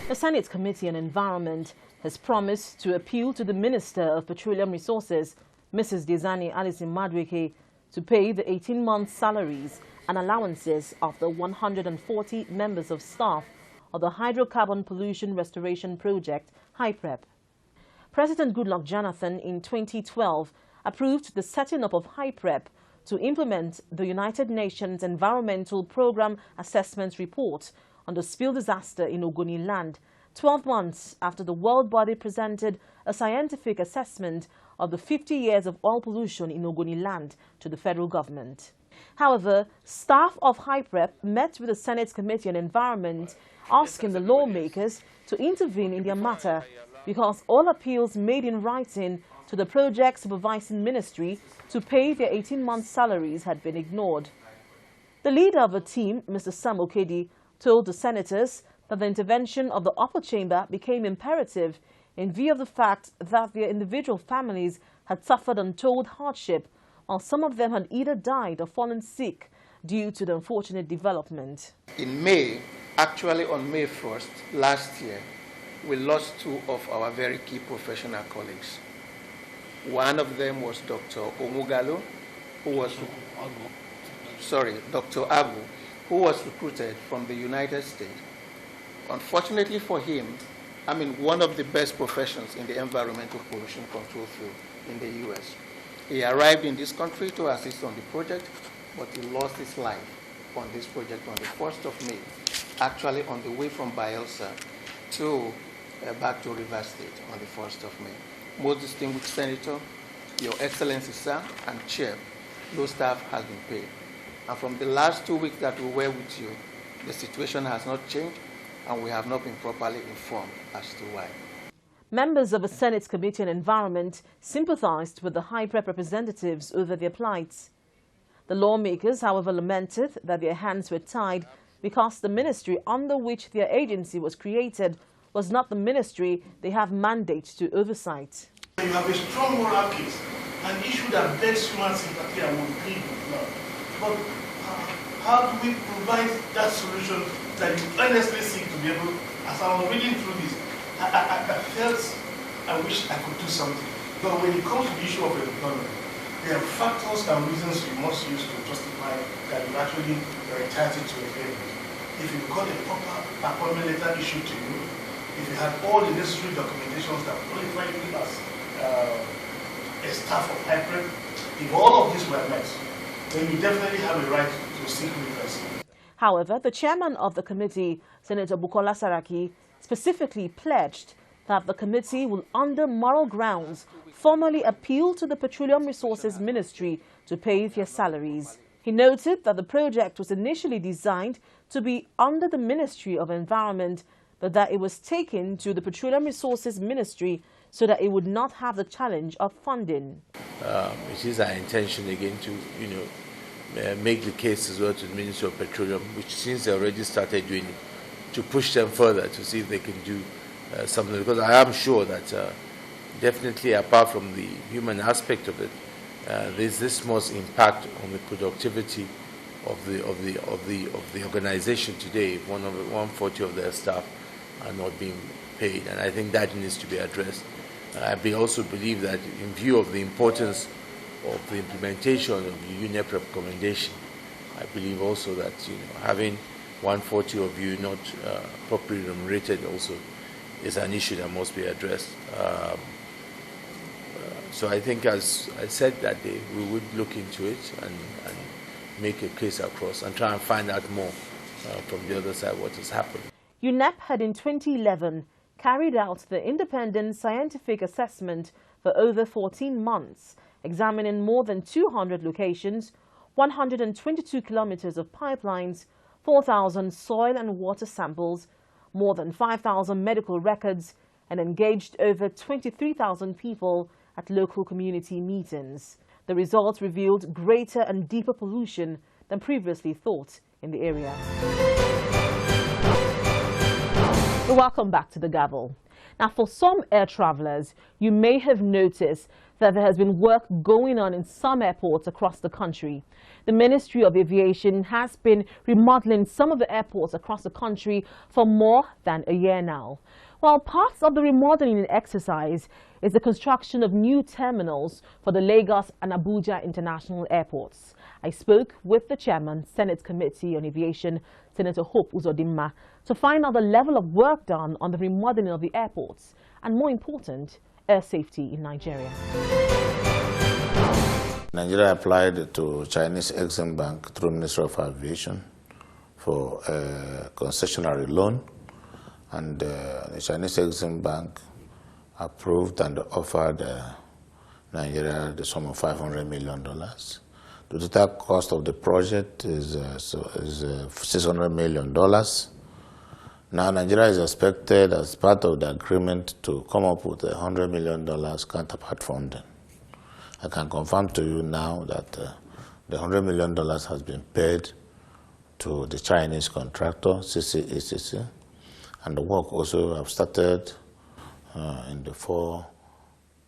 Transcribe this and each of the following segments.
The Senate Committee on Environment has promised to appeal to the Minister of Petroleum Resources, Mrs. Deziani Allison-Madueke, to pay the 18-month salaries and allowances of the 140 members of staff of the Hydrocarbon Pollution Restoration Project, HYPREP. President Goodluck Jonathan in 2012 approved the setting up of HYPREP to implement the United Nations Environmental Programme Assessment Report on the spill disaster in Ogoniland, 12 months after the world body presented a scientific assessment of the 50 years of oil pollution in Ogoniland to the federal government. However, staff of HYPREP met with the Senate Committee on Environment asking the lawmakers to intervene in their matter because all appeals made in writing to the project supervising ministry to pay their 18-month salaries had been ignored. The leader of the team, Mr. Sam Okedi, told the senators that the intervention of the upper chamber became imperative in view of the fact that their individual families had suffered untold hardship, while some of them had either died or fallen sick due to the unfortunate development. In May, actually on May 1st last year, we lost two of our very key professional colleagues. One of them was Dr. Omugalo, Dr. Agu, who was recruited from the United States. Unfortunately for him, one of the best professions in the environmental pollution control field in the U.S. He arrived in this country to assist on the project, but he lost his life on this project on the 1st of May, actually on the way from Bielsa to back to Rivers State on the 1st of May. Most distinguished Senator, Your Excellency, sir, and Chair, those staff has been paid. And from the last 2 weeks that we were with you, the situation has not changed, and we have not been properly informed as to why. Members of the Senate Committee on Environment sympathized with the HYPREP representatives over their plight. The lawmakers, however, lamented that their hands were tied because the ministry under which their agency was created was not the ministry they have mandate to oversight. You have a strong moral case, an issue that begs human sympathy and will plead with love. But how do we provide that solution that you earnestly seek to be able? As I was reading through this, I felt I wish I could do something. But when it comes to the issue of employment, there are factors and reasons you must use to justify that you actually are entitled to a payment. If you got a proper appointment letter issued to you, if you had all the necessary documentations that qualify you as a staff of HYPREP, if all of these were met, then you definitely have a right to seek redress. However, the chairman of the committee, Senator Bukola Saraki, specifically pledged that the committee will, under moral grounds, formally appeal to the Petroleum Resources Ministry to pay their salaries. He noted that the project was initially designed to be under the Ministry of Environment, but that it was taken to the Petroleum Resources Ministry so that it would not have the challenge of funding. It is our intention again to, make the case as well to the Minister of Petroleum, which since they already started doing it, to push them further to see if they can do something. Because I am sure that definitely, apart from the human aspect of it, there's this most impact on the productivity of the organization today. If 140 of their staff are not being paid, and I think that needs to be addressed. I also believe that in view of the importance of the implementation of the UNEP recommendation, I believe also that having 140 of you not properly remunerated also is an issue that must be addressed. So I think, as I said that day, we would look into it and make a case across and try and find out more from the other side what has happened. UNEP had in 2011 carried out the independent scientific assessment for over 14 months, examining more than 200 locations, 122 kilometers of pipelines, 4,000 soil and water samples, more than 5,000 medical records, and engaged over 23,000 people at local community meetings. The results revealed greater and deeper pollution than previously thought in the area. Welcome back to the Gavel. Now, for some air travelers, you may have noticed that there has been work going on in some airports across the country. The Ministry of Aviation has been remodeling some of the airports across the country for more than a year now. While parts of the remodeling exercise is the construction of new terminals for the Lagos and Abuja international airports. I spoke with the chairman, Senate Committee on Aviation, Senator Hope Uzodimma, to find out the level of work done on the remodeling of the airports and, more important, air safety in Nigeria. Nigeria applied to Chinese Exim Bank through Minister of Aviation for a concessionary loan, and the Chinese Exim Bank approved and offered Nigeria the sum of $500 million. The total cost of the project is $600 million. Now Nigeria is expected, as part of the agreement, to come up with $100 million counterpart funding. I can confirm to you now that the $100 million has been paid to the Chinese contractor, CCACC, and the work also have started in the 4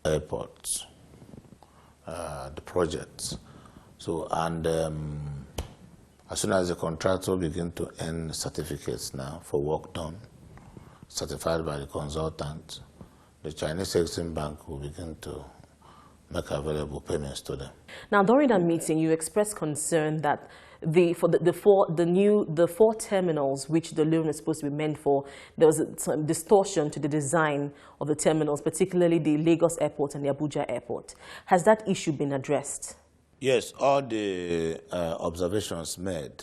airports, the projects. So, and as soon as the contractor begin to earn certificates now for work done, certified by the consultant, the Chinese Exim Bank will begin to make available payments to them. Now, during that meeting, you expressed concern that the 4 terminals which the loan is supposed to be meant for, there was some distortion to the design of the terminals, particularly the Lagos airport and the Abuja airport. Has that issue been addressed? Yes, all the observations made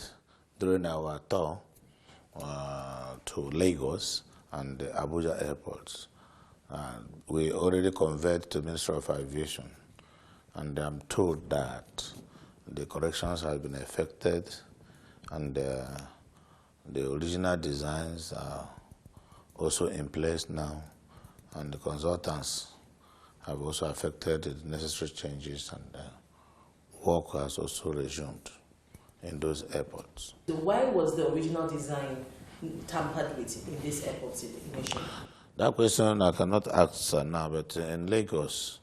during our tour to Lagos and the Abuja airports, we already conveyed to the Minister of Aviation, and I'm told that the corrections have been effected and the original designs are also in place now, and the consultants have also effected the necessary changes, and work has also resumed in those airports. So why was the original design tampered with in this airport initially? That question I cannot answer now, but in Lagos,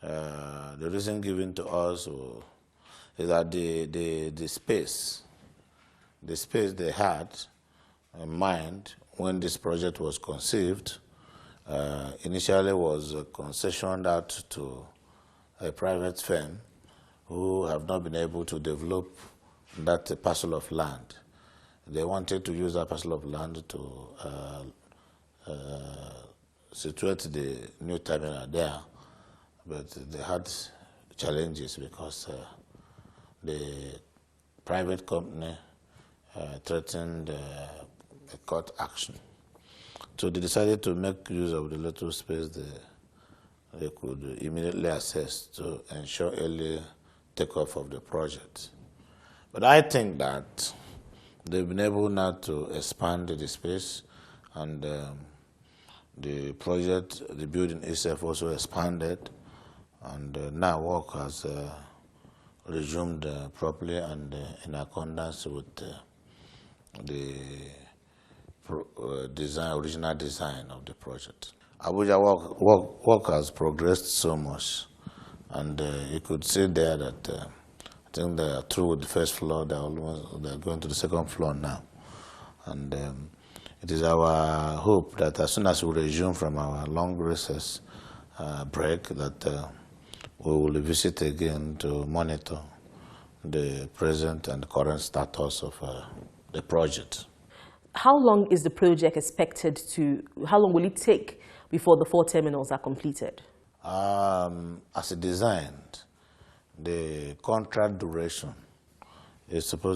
the reason given to us is that the space they had in mind when this project was conceived initially was concessioned out to a private firm who have not been able to develop that parcel of land. They wanted to use that parcel of land to situate the new terminal there, but they had challenges because the private company threatened a court action. So they decided to make use of the little space they could immediately access to ensure early takeoff of the project. But I think that they've been able now to expand the space, and the project, the building itself also expanded, and now work has resumed properly and in accordance with the original design of the project. Abuja work has progressed so much, and you could see there that I think they are through with the first floor. They're going to the second floor now, and it is our hope that as soon as we resume from our long recess break, that we will visit again to monitor the present and current status of the project. How long is the project expected to, how long will it take before the 4 terminals are completed? As designed, the contract duration is supposed